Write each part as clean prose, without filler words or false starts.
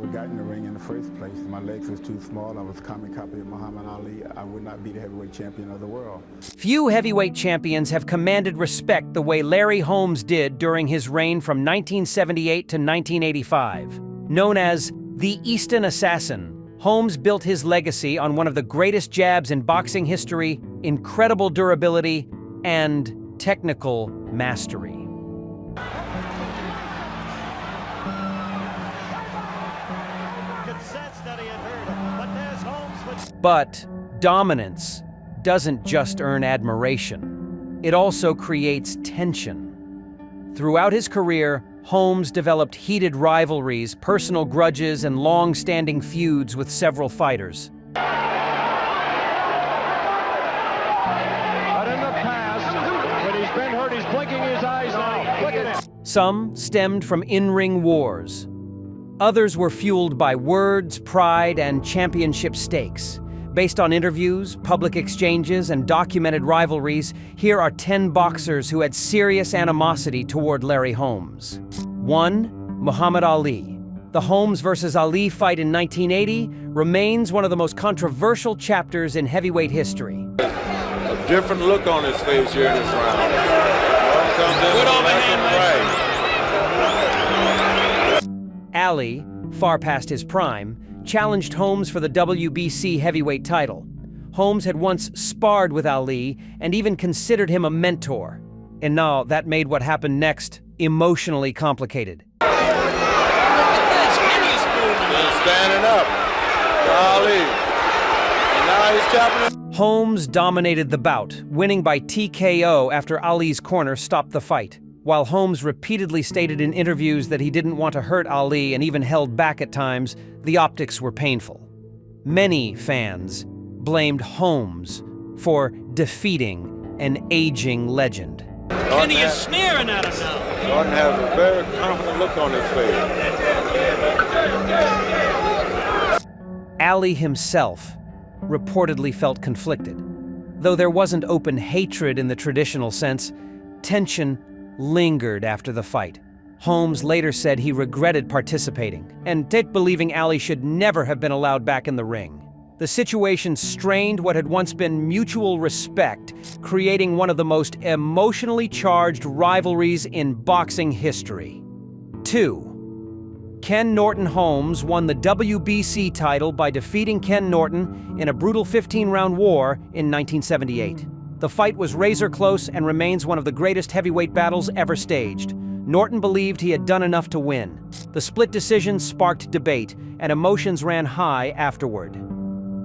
ever got in the ring in the first place. My legs was too small. I was a common copy of Muhammad Ali. I would not be the heavyweight champion of the world. Few heavyweight champions have commanded respect the way Larry Holmes did during his reign from 1978 to 1985. Known as the Easton Assassin, Holmes built his legacy on one of the greatest jabs in boxing history, incredible durability, and technical mastery. But dominance doesn't just earn admiration. It also creates tension. Throughout his career, Holmes developed heated rivalries, personal grudges, and long-standing feuds with several fighters. But in the past, when he's been hurt, he's blinking his eyes now. Look at him. Some stemmed from in-ring wars. Others were fueled by words, pride, and championship stakes. Based on interviews, public exchanges, and documented rivalries, here are 10 boxers who had serious animosity toward Larry Holmes. 1. Muhammad Ali. The Holmes versus Ali fight in 1980 remains one of the most controversial chapters in heavyweight history. A different look on his face here in this round. Comes in with left and right. Ali, far past his prime, challenged Holmes for the WBC heavyweight title. Holmes had once sparred with Ali and even considered him a mentor. And now that made what happened next emotionally complicated. Standing up, Ali. And now he's tapping. Holmes dominated the bout, winning by TKO after Ali's corner stopped the fight. While Holmes repeatedly stated in interviews that he didn't want to hurt Ali and even held back at times, the optics were painful. Many fans blamed Holmes for defeating an aging legend. And he is sneering at him now. Gordon has a very confident look on his face. Ali himself reportedly felt conflicted. Though there wasn't open hatred in the traditional sense, tension lingered after the fight. Holmes later said he regretted participating and did believing Ali should never have been allowed back in the ring. The situation strained what had once been mutual respect, creating one of the most emotionally charged rivalries in boxing history. 2. Ken Norton Holmes won the WBC title by defeating Ken Norton in a brutal 15-round war in 1978. The fight was razor close and remains one of the greatest heavyweight battles ever staged. Norton believed he had done enough to win. The split decision sparked debate, and emotions ran high afterward.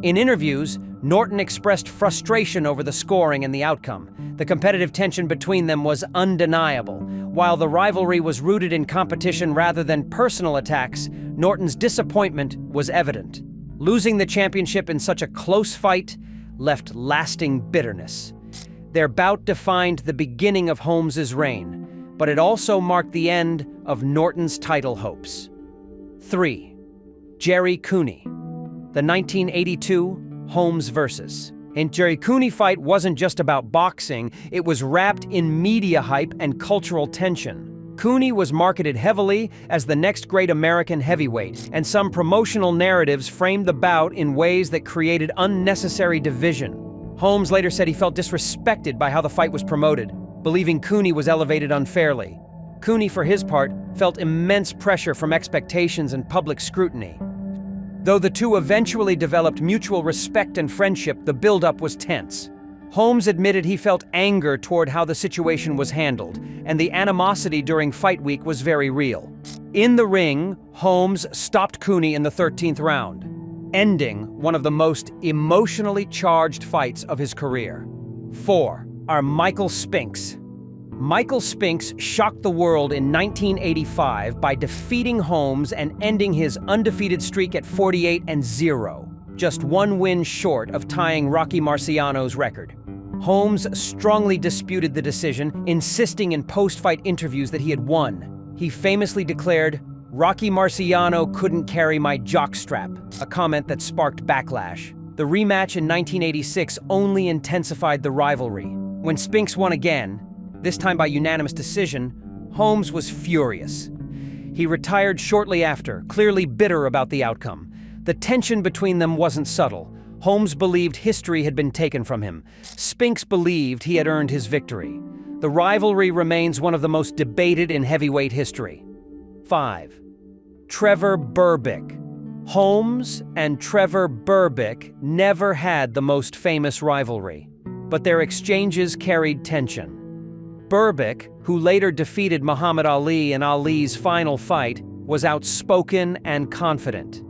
In interviews, Norton expressed frustration over the scoring and the outcome. The competitive tension between them was undeniable. While the rivalry was rooted in competition rather than personal attacks, Norton's disappointment was evident. Losing the championship in such a close fight left lasting bitterness. Their bout defined the beginning of Holmes's reign, but it also marked the end of Norton's title hopes. 3. Jerry Cooney. The 1982 Holmes versus. And Jerry Cooney fight wasn't just about boxing, it was wrapped in media hype and cultural tension. Cooney was marketed heavily as the next great American heavyweight, and some promotional narratives framed the bout in ways that created unnecessary division. Holmes later said he felt disrespected by how the fight was promoted, believing Cooney was elevated unfairly. Cooney, for his part, felt immense pressure from expectations and public scrutiny. Though the two eventually developed mutual respect and friendship, the buildup was tense. Holmes admitted he felt anger toward how the situation was handled, and the animosity during fight week was very real. In the ring, Holmes stopped Cooney in the 13th round, ending one of the most emotionally charged fights of his career. 4. Are Michael Spinks. Michael Spinks shocked the world in 1985 by defeating Holmes and ending his undefeated streak at 48-0, just one win short of tying Rocky Marciano's record. Holmes strongly disputed the decision, insisting in post-fight interviews that he had won. He famously declared, "Rocky Marciano couldn't carry my jockstrap," a comment that sparked backlash. The rematch in 1986 only intensified the rivalry. When Spinks won again, this time by unanimous decision, Holmes was furious. He retired shortly after, clearly bitter about the outcome. The tension between them wasn't subtle. Holmes believed history had been taken from him. Spinks believed he had earned his victory. The rivalry remains one of the most debated in heavyweight history. 5. Trevor Berbick. Holmes and Trevor Berbick never had the most famous rivalry, but their exchanges carried tension. Berbick, who later defeated Muhammad Ali in Ali's final fight, was outspoken and confident.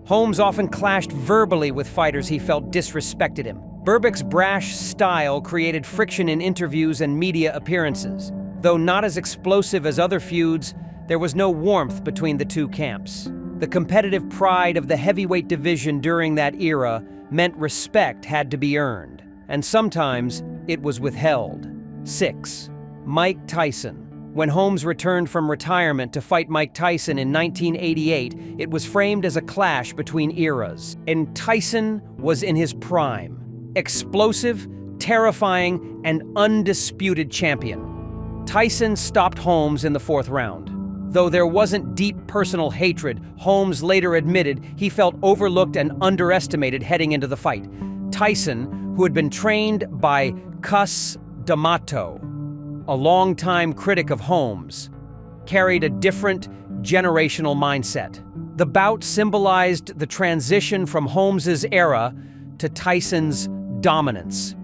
Holmes often clashed verbally with fighters he felt disrespected him. Berbick's brash style created friction in interviews and media appearances. Though not as explosive as other feuds, there was no warmth between the two camps. The competitive pride of the heavyweight division during that era meant respect had to be earned, and sometimes it was withheld. 6. Mike Tyson. When Holmes returned from retirement to fight Mike Tyson in 1988, it was framed as a clash between eras. And Tyson was in his prime. Explosive, terrifying, and undisputed champion. Tyson stopped Holmes in the 4th round. Though there wasn't deep personal hatred, Holmes later admitted he felt overlooked and underestimated heading into the fight. Tyson, who had been trained by Cus D'Amato, a longtime critic of Holmes, carried a different generational mindset. The bout symbolized the transition from Holmes's era to Tyson's dominance.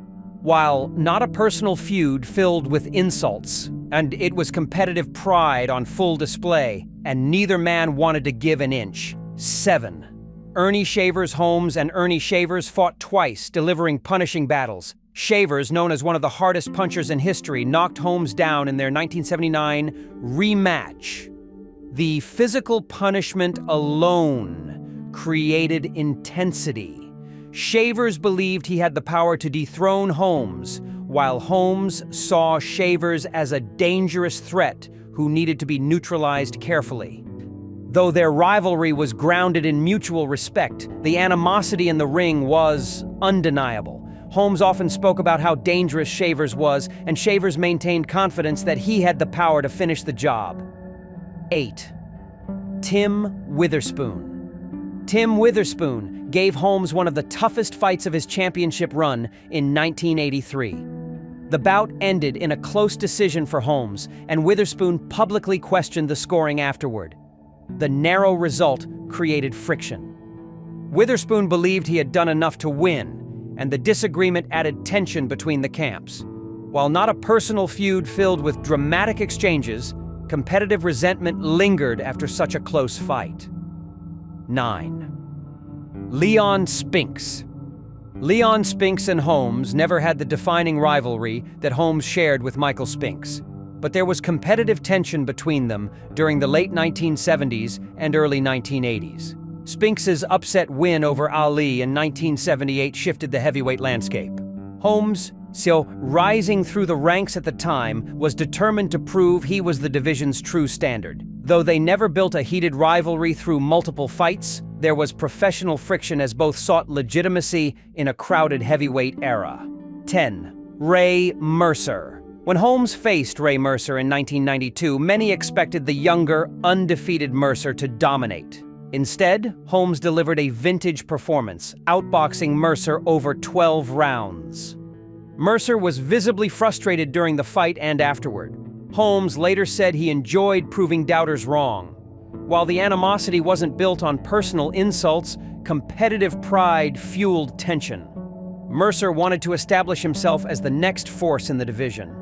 While not a personal feud filled with insults, and it was competitive pride on full display, and neither man wanted to give an inch. 7. Ernie Shavers. Holmes and Ernie Shavers fought twice, delivering punishing battles. Shavers, known as one of the hardest punchers in history, knocked Holmes down in their 1979 rematch. The physical punishment alone created intensity. Shavers believed he had the power to dethrone Holmes, while Holmes saw Shavers as a dangerous threat who needed to be neutralized carefully. Though their rivalry was grounded in mutual respect, the animosity in the ring was undeniable. Holmes often spoke about how dangerous Shavers was, and Shavers maintained confidence that he had the power to finish the job. 8. Tim Witherspoon. Tim Witherspoon gave Holmes one of the toughest fights of his championship run in 1983. The bout ended in a close decision for Holmes, and Witherspoon publicly questioned the scoring afterward. The narrow result created friction. Witherspoon believed he had done enough to win, and the disagreement added tension between the camps. While not a personal feud filled with dramatic exchanges, competitive resentment lingered after such a close fight. 9. Leon Spinks. Leon Spinks and Holmes never had the defining rivalry that Holmes shared with Michael Spinks, but there was competitive tension between them during the late 1970s and early 1980s. Spinks's upset win over Ali in 1978 shifted the heavyweight landscape. Holmes, still rising through the ranks at the time, was determined to prove he was the division's true standard. Though they never built a heated rivalry through multiple fights, there was professional friction as both sought legitimacy in a crowded heavyweight era. 10. Ray Mercer. When Holmes faced Ray Mercer in 1992, many expected the younger, undefeated Mercer to dominate. Instead, Holmes delivered a vintage performance, outboxing Mercer over 12 rounds. Mercer was visibly frustrated during the fight and afterward. Holmes later said he enjoyed proving doubters wrong. While the animosity wasn't built on personal insults, competitive pride fueled tension. Mercer wanted to establish himself as the next force in the division.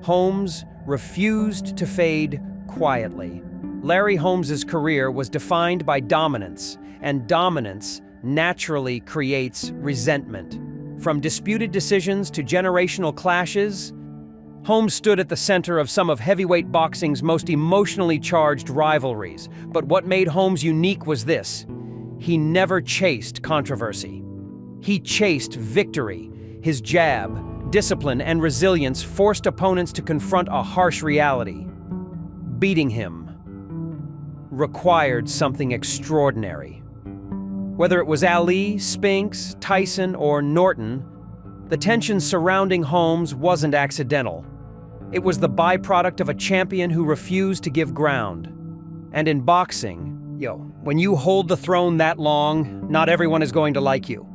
Holmes refused to fade quietly. Larry Holmes's career was defined by dominance, and dominance naturally creates resentment. From disputed decisions to generational clashes, Holmes stood at the center of some of heavyweight boxing's most emotionally charged rivalries. But what made Holmes unique was this: he never chased controversy. He chased victory. His jab, discipline, and resilience forced opponents to confront a harsh reality. Beating him required something extraordinary. Whether it was Ali, Spinks, Tyson, or Norton, the tension surrounding Holmes wasn't accidental. It was the byproduct of a champion who refused to give ground. And in boxing, when you hold the throne that long, not everyone is going to like you.